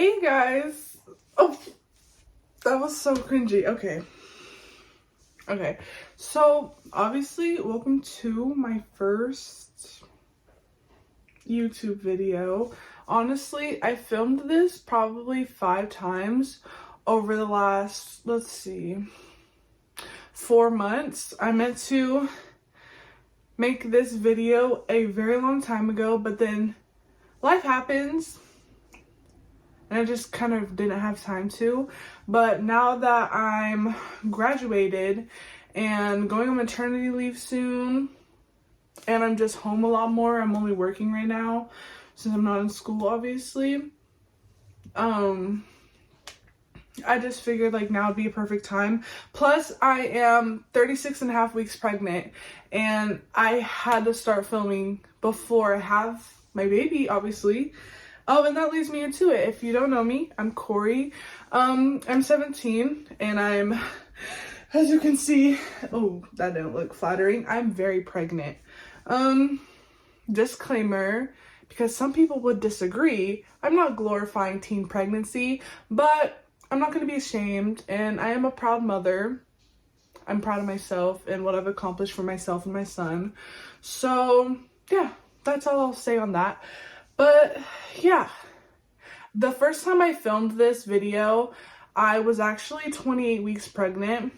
Hey guys. Oh, that was so cringy. Okay. So, obviously, welcome to my first YouTube video. Honestly, I filmed this probably 5 times over the last, 4 months. I meant to make this video a very long time ago, but then life happens. And I just kind of didn't have time to. But now that I'm graduated and going on maternity leave soon, and I'm just home a lot more, I'm only working right now since I'm not in school, obviously. I just figured like now would be a perfect time. Plus, I am 36 and a half weeks pregnant, and I had to start filming before I have my baby, obviously. Oh, and that leads me into it. If you don't know me, I'm Corey. I'm 17, and I'm, as you can see, oh, that didn't look flattering. I'm very pregnant. Disclaimer, because some people would disagree, I'm not glorifying teen pregnancy, but I'm not going to be ashamed, and I am a proud mother. I'm proud of myself and what I've accomplished for myself and my son. So, yeah, that's all I'll say on that. But yeah, the first time I filmed this video, I was actually 28 weeks pregnant.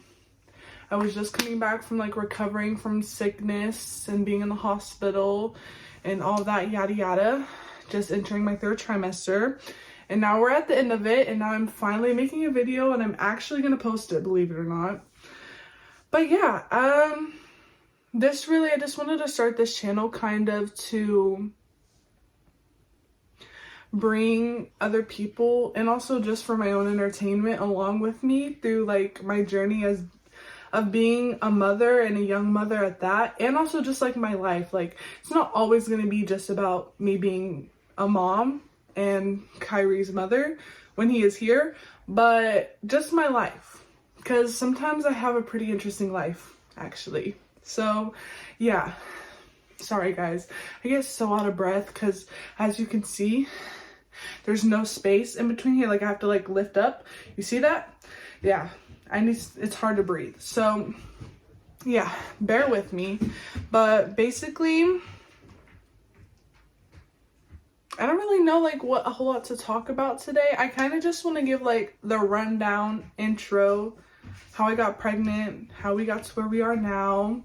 I was just coming back from like recovering from sickness and being in the hospital and all that yada yada, just entering my 3rd trimester. And now we're at the end of it, and now I'm finally making a video, and I'm actually gonna post it, believe it or not. But yeah, I just wanted to start this channel kind of to bring other people, and also just for my own entertainment, along with me through like my journey of being a mother, and a young mother at that, and also just like my life. Like, it's not always going to be just about me being a mom and Kyrie's mother when he is here, but just my life, because sometimes I have a pretty interesting life, actually. So yeah, sorry guys, I get so out of breath because, as you can see, there's no space in between here. Like, I have to like lift up. You see that? Yeah, it's hard to breathe. So yeah, bear with me. But basically, I don't really know like what a whole lot to talk about today. I kind of just want to give like the rundown intro, how I got pregnant, how we got to where we are now.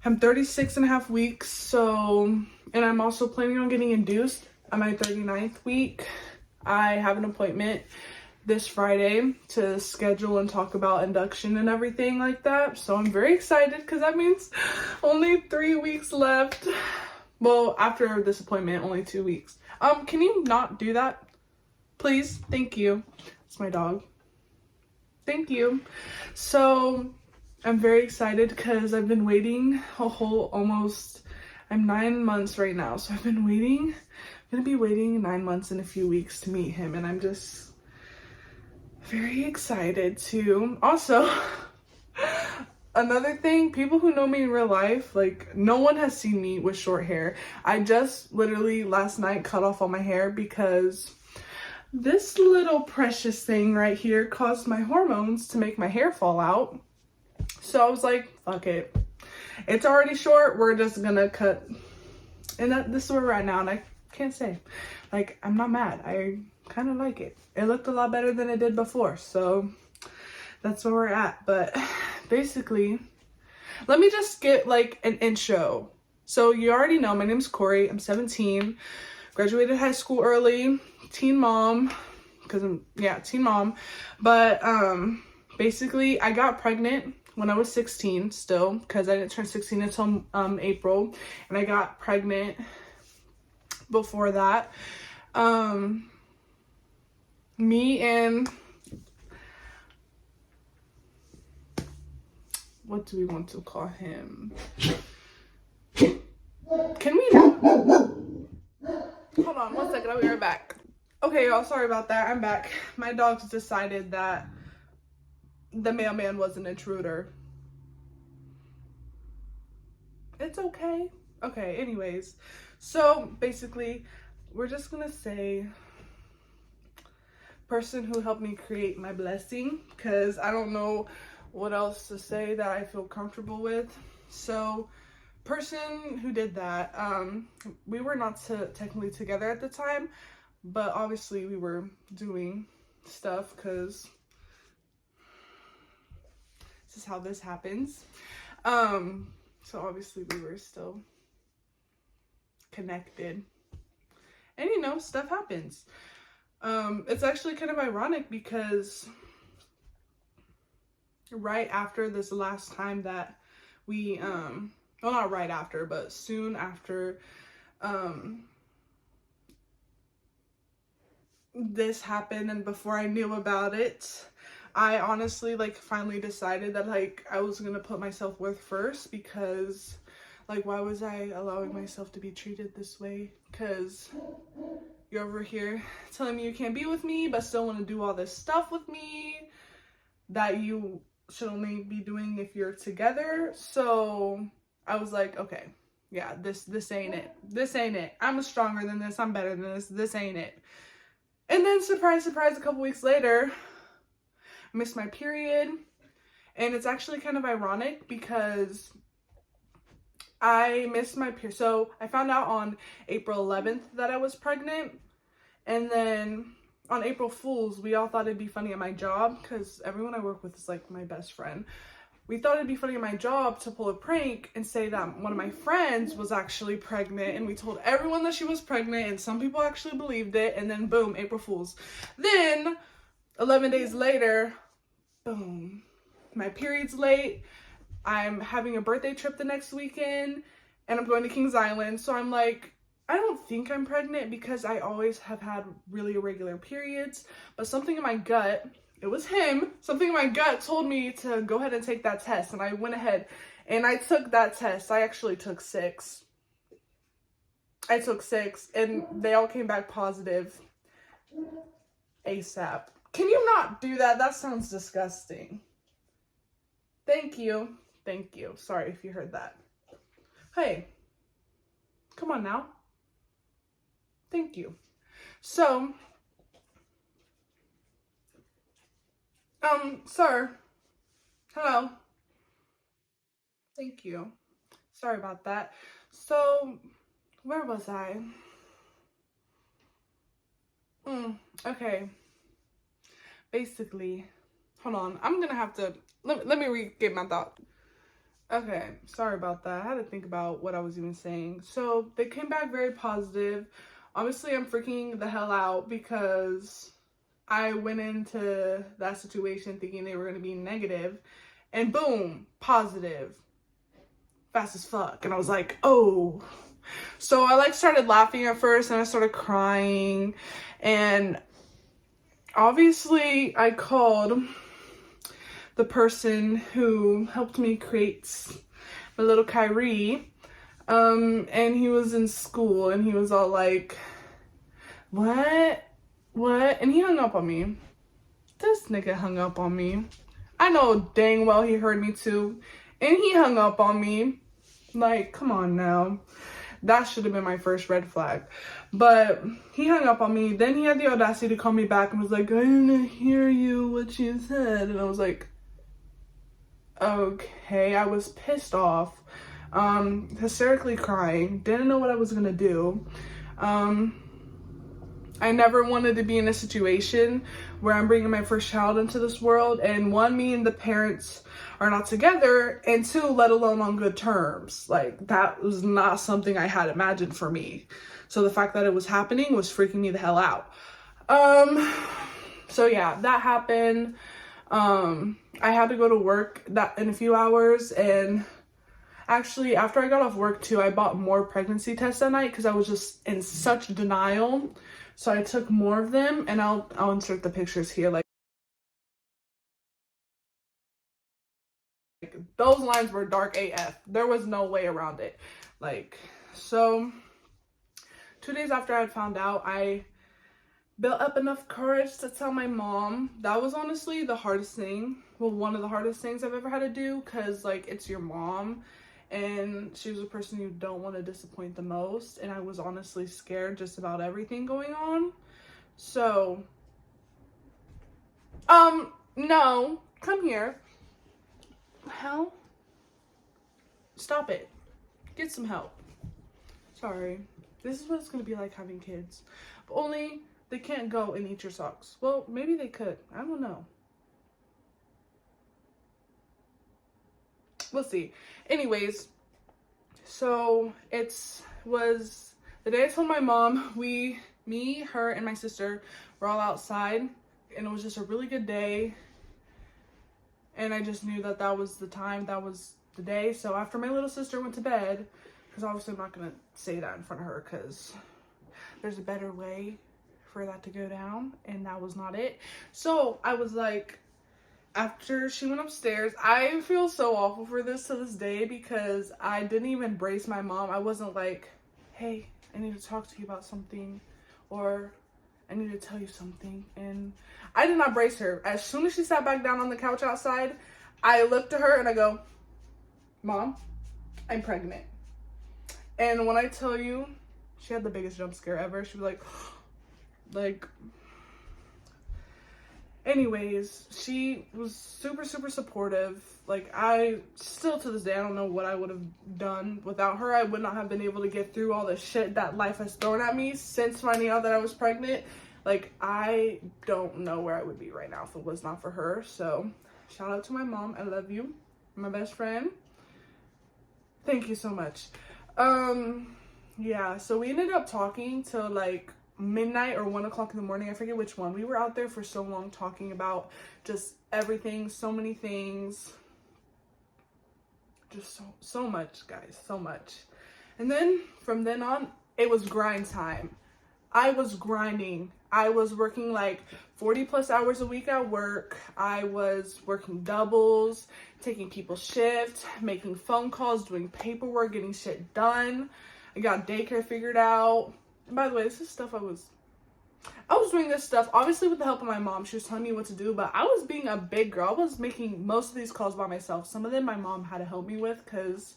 I'm 36 and a half weeks, so, and I'm also planning on getting induced on my 39th week. I have an appointment this Friday to schedule and talk about induction and everything like that. So I'm very excited because that means only 3 weeks left. Well, after this appointment, only 2 weeks. Can you not do that? Please? Thank you. It's my dog. Thank you. So I'm very excited because I've been waiting a whole I'm 9 months right now. So I've been waiting. I'm going to be waiting 9 months and a few weeks to meet him. And I'm just very excited to. Also, another thing, people who know me in real life, like, no one has seen me with short hair. I just literally last night cut off all my hair because this little precious thing right here caused my hormones to make my hair fall out. So I was like, fuck it. It's already short. We're just gonna cut. And this is where we're at now. And I can't say. Like, I'm not mad. I kind of like it. It looked a lot better than it did before. So that's where we're at. But basically, let me just get like an intro. So you already know, my name's Corey. I'm 17. Graduated high school early. Teen mom. Teen mom. But basically, I got pregnant when I was 16 still, because I didn't turn 16 until April, and I got pregnant before that. Me and, what do we want to call him? Can we not? Hold on 1 second, I'll be right back. Okay, y'all, sorry about that. I'm back. My dogs decided that the mailman was an intruder. It's okay. Okay, anyways. So, basically, we're just gonna say person who helped me create my blessing, because I don't know what else to say that I feel comfortable with. So person who did that, we were not technically together at the time, but obviously we were doing stuff because this is how this happens. So obviously we were still connected, and you know, stuff happens. It's actually kind of ironic because right after this last time that we, well, not right after, but soon after, this happened and before I knew about it, I honestly like finally decided that like I was gonna put my self-worth first, because like why was I allowing myself to be treated this way? Because you're over here telling me you can't be with me but still want to do all this stuff with me that you should only be doing if you're together. So I was like, okay, yeah, this ain't it. This ain't it. I'm stronger than this. I'm better than this. This ain't it. And then surprise, surprise, a couple weeks later, I missed my period. And it's actually kind of ironic because I missed my period. So I found out on April 11th that I was pregnant. And then on April Fool's, we all thought it'd be funny at my job, because everyone I work with is like my best friend. We thought it'd be funny at my job to pull a prank and say that one of my friends was actually pregnant, and we told everyone that she was pregnant, and some people actually believed it, and then boom, April Fool's. Then 11 days later, boom, my period's late. I'm having a birthday trip the next weekend, and I'm going to Kings Island. So I'm like, I don't think I'm pregnant because I always have had really irregular periods, but something in my gut, it was him, something in my gut told me to go ahead and take that test, and I went ahead and I took that test. I actually took 6. I took 6 and they all came back positive ASAP. Can you not do that? That sounds disgusting. Thank you. Thank you. Sorry if you heard that. Hey, come on now. Thank you. So, sir, hello. Thank you. Sorry about that. So, where was I? Okay. Basically, hold on. I'm gonna have to, let me get my thought. Okay, sorry about that. I had to think about what I was even saying. So, they came back very positive. Obviously, I'm freaking the hell out because I went into that situation thinking they were going to be negative, and boom, positive. Fast as fuck. And I was like, oh. So I like started laughing at first, and I started crying, and obviously I called the person who helped me create my little Kyrie, and he was in school, and he was all like, what? And he hung up on me. This nigga hung up on me. I know dang well he heard me too, and he hung up on me. Like, come on now. That should have been my first red flag. But he hung up on me. Then he had the audacity to call me back and was like, I didn't hear you, what you said. And I was like, okay. I was pissed off, hysterically crying, didn't know what I was gonna do. I never wanted to be in a situation where I'm bringing my first child into this world, and one, me and the parents are not together, and two, let alone on good terms. Like, that was not something I had imagined for me. So the fact that it was happening was freaking me the hell out. So yeah, that happened. I had to go to work that in a few hours, and actually after I got off work too, I bought more pregnancy tests that night because I was just in such denial. So I took more of them, and I'll insert the pictures here. Like those lines were dark AF. There was no way around it. Like, so 2 days after I had found out, I built up enough courage to tell my mom. That was honestly the hardest thing. Well, one of the hardest things I've ever had to do, because like it's your mom, and she was a person you don't want to disappoint the most, and I was honestly scared just about everything going on. So No. Come here. Hell? Stop it. Get some help. Sorry. This is what it's gonna be like having kids. But only they can't go and eat your socks. Well, maybe they could. I don't know. We'll see. Anyways, so was the day I told my mom, me, her, and my sister were all outside, and it was just a really good day. And I just knew that that was the time, that was the day. So after my little sister went to bed, because obviously I'm not going to say that in front of her because there's a better way for that to go down, and that was not it. So I was like, after she went upstairs, I feel so awful for this to this day because I didn't even brace my mom. I wasn't like, hey, I need to talk to you about something, or I need to tell you something. And I did not brace her. As soon as she sat back down on the couch outside, I looked at her and I go, Mom, I'm pregnant. And when I tell you, she had the biggest jump scare ever. She was like, anyways, she was super, super supportive. Like, I still to this day, I don't know what I would have done without her. I would not have been able to get through all the shit that life has thrown at me since finding out that I was pregnant. Like, I don't know where I would be right now if it was not for her. So, shout out to my mom. I love you. My best friend. Thank you so much. Yeah, so we ended up talking till like midnight or 1 o'clock in the morning. I forget which one. We were out there for so long talking about just everything, so many things. Just so much, guys, so much. And then from then on, it was grind time. I was grinding. I was working like 40 plus hours a week at work. I was working doubles, taking people's shifts, making phone calls, doing paperwork, getting shit done. I got daycare figured out. And by the way, this is stuff I was doing this stuff, obviously with the help of my mom. She was telling me what to do, but I was being a big girl. I was making most of these calls by myself. Some of them my mom had to help me with because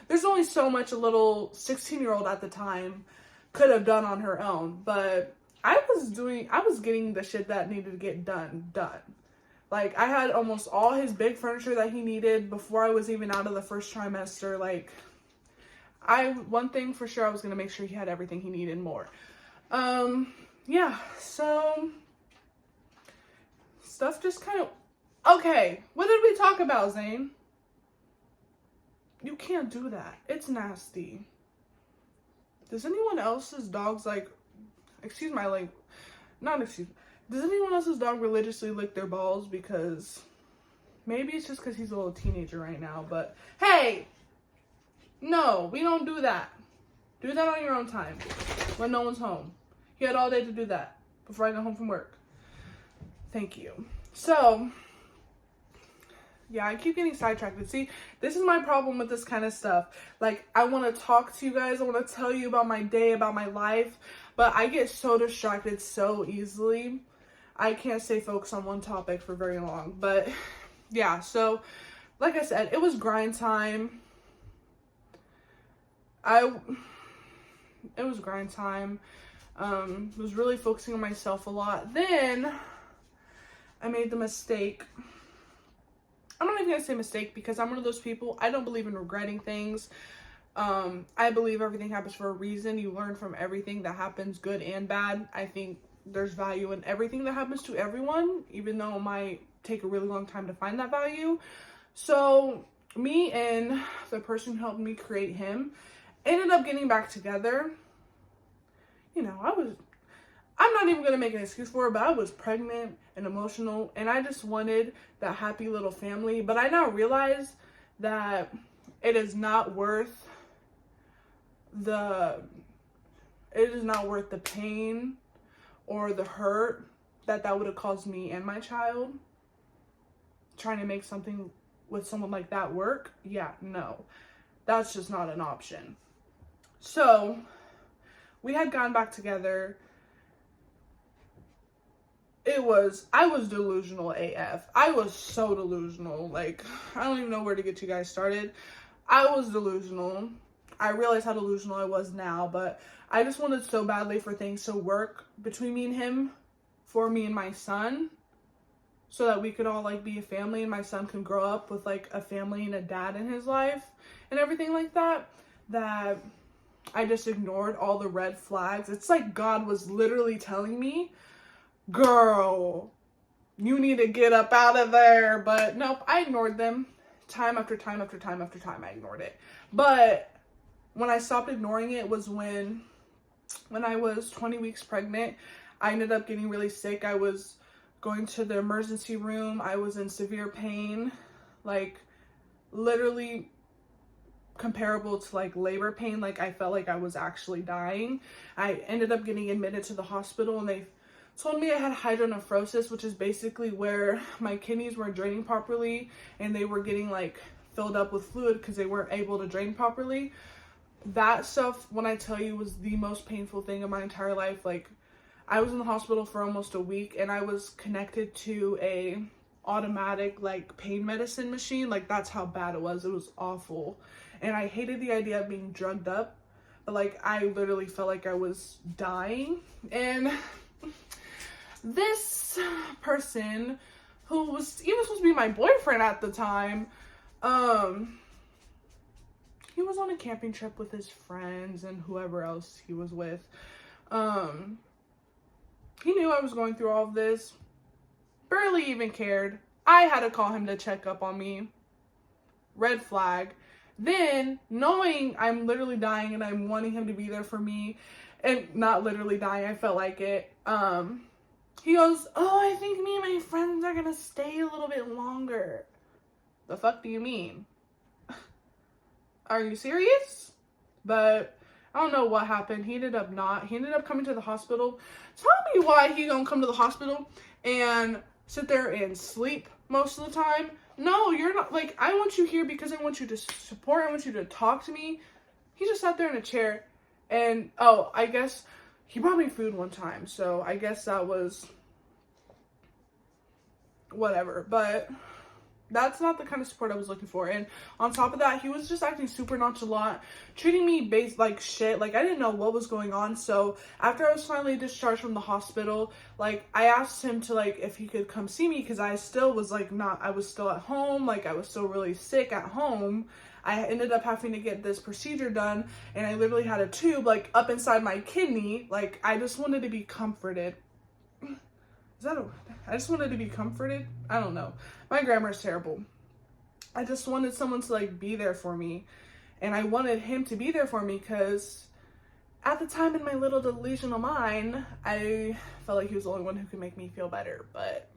there's only so much a little 16-year-old at the time could have done on her own. But I was getting the shit that needed to get done. Like, I had almost all his big furniture that he needed before I was even out of the first trimester. Like, one thing for sure, I was going to make sure he had everything he needed more. Yeah, so stuff just kind of, okay, what did we talk about, Zane? You can't do that. It's nasty. Does anyone else's dogs, like, excuse my, like, not excuse, does anyone else's dog religiously lick their balls? Because maybe it's just because he's a little teenager right now, but hey, no, we don't do that. Do that on your own time when no one's home. He had all day to do that before I got home from work. Thank you. So, yeah, I keep getting sidetracked. See, this is my problem with this kind of stuff. Like, I want to talk to you guys. I want to tell you about my day, about my life. But I get so distracted so easily. I can't stay focused on one topic for very long. But, yeah, so, like I said, it was grind time. It was grind time. Was really focusing on myself a lot. Then I made the mistake. I'm not even gonna say mistake because I'm one of those people, I don't believe in regretting things. I believe everything happens for a reason. You learn from everything that happens, good and bad. I think there's value in everything that happens to everyone, even though it might take a really long time to find that value. So me and the person who helped me create him ended up getting back together. You know, I'm not even going to make an excuse for it, but I was pregnant and emotional, and I just wanted that happy little family. But I now realize that it is not worth the pain or the hurt that would have caused me and my child trying to make something with someone like that work. Yeah, no, that's just not an option. So we had gone back together. I was delusional AF. I was so delusional. Like, I don't even know where to get you guys started. I was delusional. I realize how delusional I was now, but I just wanted so badly for things to work between me and him, for me and my son. so that we could all like be a family and my son can grow up with like a family and a dad in his life and everything like that, that I just ignored all the red flags. It's like God was literally telling me, girl, you need to get up out of there. But nope, I ignored them. Time after time after time after time, I ignored it. But when I stopped ignoring it was when I was 20 weeks pregnant. I ended up getting really sick. I was going to the emergency room. I was in severe pain, like literally comparable to like labor pain. Like I felt like I was actually dying. I ended up getting admitted to the hospital and they told me I had hydronephrosis, which is basically where my kidneys weren't draining properly and they were getting like filled up with fluid because they weren't able to drain properly. That stuff, when I tell you, was the most painful thing in my entire life. Like I was in the hospital for almost a week and I was connected to a automatic like pain medicine machine. Like that's how bad it was. It was awful. And I hated the idea of being drugged up, but like I literally felt like I was dying. And this person who was even supposed to be my boyfriend at the time, he was on a camping trip with his friends and whoever else he was with. He knew I was going through all of this, barely even cared. I had to call him to check up on me. Red flag. Then, knowing I'm literally dying and I'm wanting him to be there for me, and not literally dying, I felt like it, he goes, oh, I think me and my friends are gonna stay a little bit longer. The fuck do you mean? Are you serious? But I don't know what happened. He ended up coming to the hospital. Tell me why he gonna come to the hospital and sit there and sleep most of the time. No, you're not. Like, I want you here because I want you to support. I want you to talk to me. He just sat there in a chair. And, oh, I guess he brought me food one time. So I guess that was whatever. But that's not the kind of support I was looking for. And on top of that, he was just acting super nonchalant, treating me like shit. Like I didn't know what was going on. So after I was finally discharged from the hospital, like I asked him to like if he could come see me because I still was like I was still at home. Like I was still really sick at home. I ended up having to get this procedure done and I literally had a tube like up inside my kidney. Like I just wanted to be comforted. I just wanted to be comforted. I don't know. My grammar is terrible. I just wanted someone to like be there for me. And I wanted him to be there for me because at the time in my little delusional mind, I felt like he was the only one who could make me feel better. But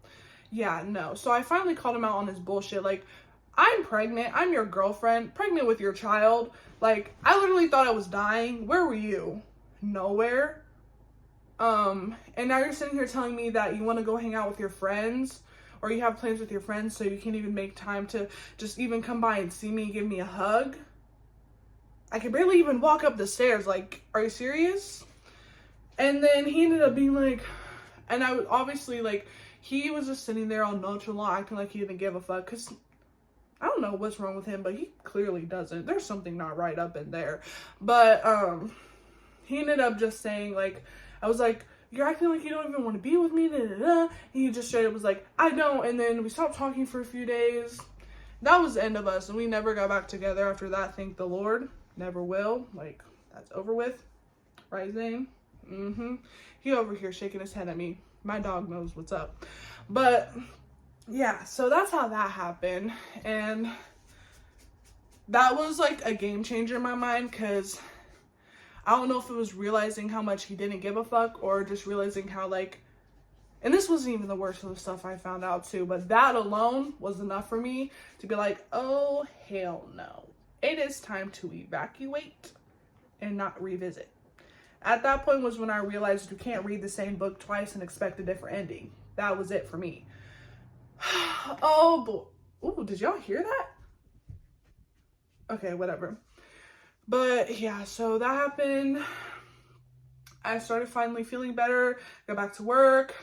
yeah, no. So I finally called him out on his bullshit. Like, I'm pregnant. I'm your girlfriend. Pregnant with your child. Like, I literally thought I was dying. Where were you? Nowhere. And now you're sitting here telling me that you want to go hang out with your friends or you have plans with your friends so you can't even make time to just even come by and see me and give me a hug. I could barely even walk up the stairs. Like, are you serious? And then he ended up being like, and I was obviously like, he was just sitting there all nonchalant, acting like he didn't give a fuck. Cause I don't know what's wrong with him, but he clearly doesn't. There's something not right up in there. But, he ended up just saying like, I was like, you're acting like you don't even want to be with me, da, da, da. And he just straight up was like, I don't. And then we stopped talking for a few days. That was the end of us. And we never got back together after that. Thank the Lord. Never will. Like, that's over with. Right, Zane? He over here shaking his head at me. My dog knows what's up. But, yeah. So that's how that happened. And that was, like, a game changer in my mind. Because I don't know if it was realizing how much he didn't give a fuck or just realizing how like, and this wasn't even the worst of the stuff I found out too, but that alone was enough for me to be like, oh, hell no. It is time to evacuate and not revisit. At that point was when I realized you can't read the same book twice and expect a different ending. That was it for me. Oh, boy. Ooh, did y'all hear that? Okay, whatever. But yeah, so that happened. I started finally feeling better, got back to work.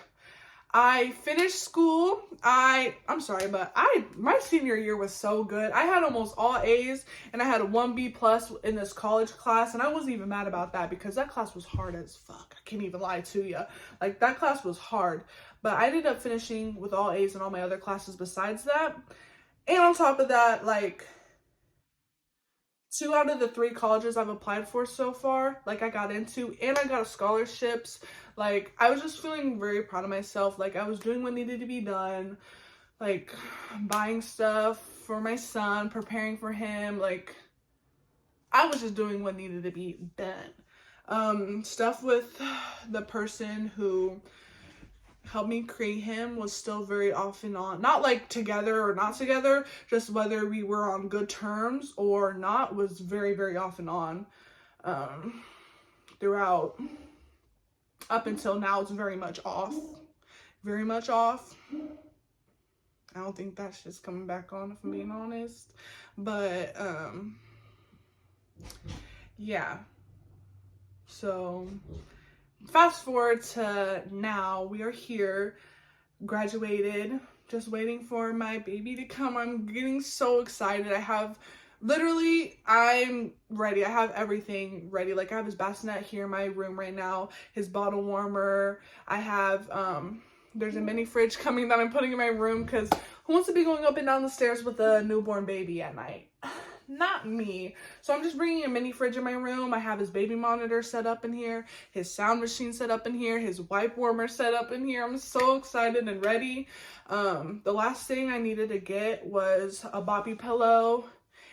I finished school. I'm sorry, but my senior year was so good. I had almost all A's and I had a 1B plus in this college class, and I wasn't even mad about that because that class was hard as fuck. I can't even lie to you. Like, that class was hard, but I ended up finishing with all A's in all my other classes besides that. And on top of that, like, 2 out of the 3 colleges I've applied for so far, like, I got into, and I got scholarships. Like, I was just feeling very proud of myself. Like, I was doing what needed to be done, like, buying stuff for my son, preparing for him. Like, I was just doing what needed to be done. Stuff with the person who helped me create him was still very off and on. Not like together or not together, just whether we were on good terms or not was very, very off and on. Throughout, up until now, it's very much off. Very much off. I don't think that's just coming back on, if I'm being honest. But, yeah. So, fast forward to now, we are here, graduated, just waiting for my baby to come. I'm getting so excited. I'm ready. I have everything ready. Like, I have his bassinet here in my room right now, his bottle warmer. I have, there's a mini fridge coming that I'm putting in my room because who wants to be going up and down the stairs with a newborn baby at night? Not me. So I'm just bringing a mini fridge in my room. I have his baby monitor set up in here, his sound machine set up in here, his wipe warmer set up in here. I'm so excited and ready. The last thing I needed to get was a boppy pillow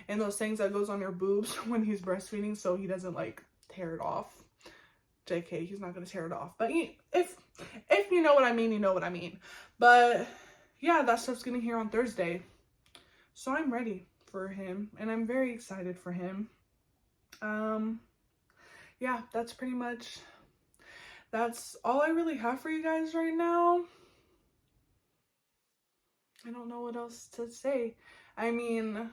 and those things that goes on your boobs when he's breastfeeding so he doesn't like tear it off. JK, he's not gonna tear it off. But if you know what I mean, you know what I mean. But yeah, that stuff's getting here on Thursday. So I'm ready for him and I'm very excited for him. Yeah, that's all I really have for you guys right now. I don't know what else to say. I mean,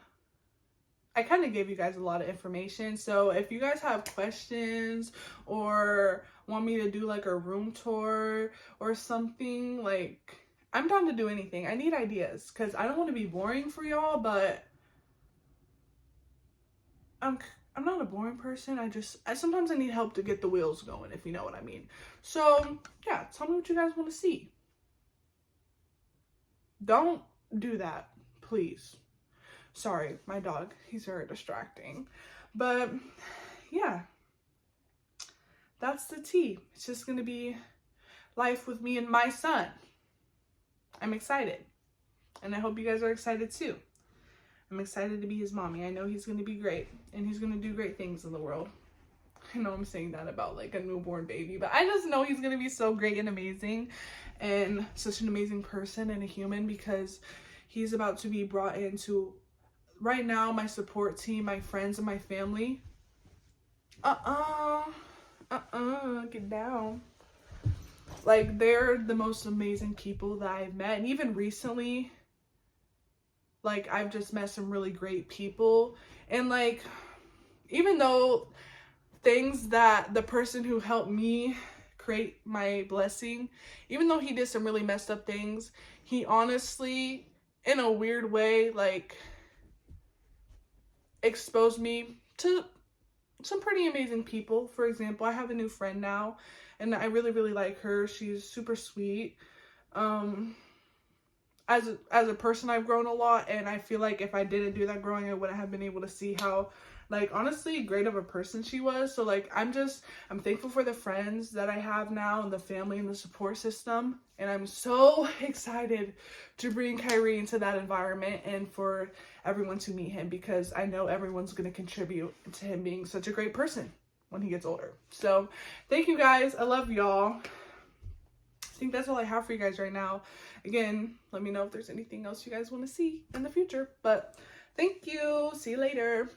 I kind of gave you guys a lot of information, so if you guys have questions or want me to do like a room tour or something, like, I'm down to do anything. I need ideas because I don't want to be boring for y'all, but I'm not a boring person. I sometimes I need help to get the wheels going, if you know what I mean. So yeah, tell me what you guys want to see. Don't do that, please. Sorry, my dog, he's very distracting. But yeah, that's the tea. It's just gonna be life with me and my son. I'm excited, and I hope you guys are excited too. I'm excited to be his mommy. I know he's going to be great, and he's going to do great things in the world. I know I'm saying that about like a newborn baby, but I just know he's going to be so great and amazing and such an amazing person and a human because he's about to be brought into, right now, my support team, my friends and my family. Get down. Like, they're the most amazing people that I've met, and even recently, like, I've just met some really great people. And like, even though things that the person who helped me create my blessing, even though he did some really messed up things, he honestly, in a weird way, like, exposed me to some pretty amazing people. For example, I have a new friend now, and I really, really like her. She's super sweet. As a person, I've grown a lot, and I feel like if I didn't do that growing, I wouldn't have been able to see how, like, honestly great of a person she was. So like, I'm thankful for the friends that I have now and the family and the support system, and I'm so excited to bring Kyrie into that environment and for everyone to meet him, because I know everyone's going to contribute to him being such a great person when he gets older. So thank you guys. I love y'all. I think that's all I have for you guys right now. Again, let me know if there's anything else you guys want to see in the future. But thank you. See you later.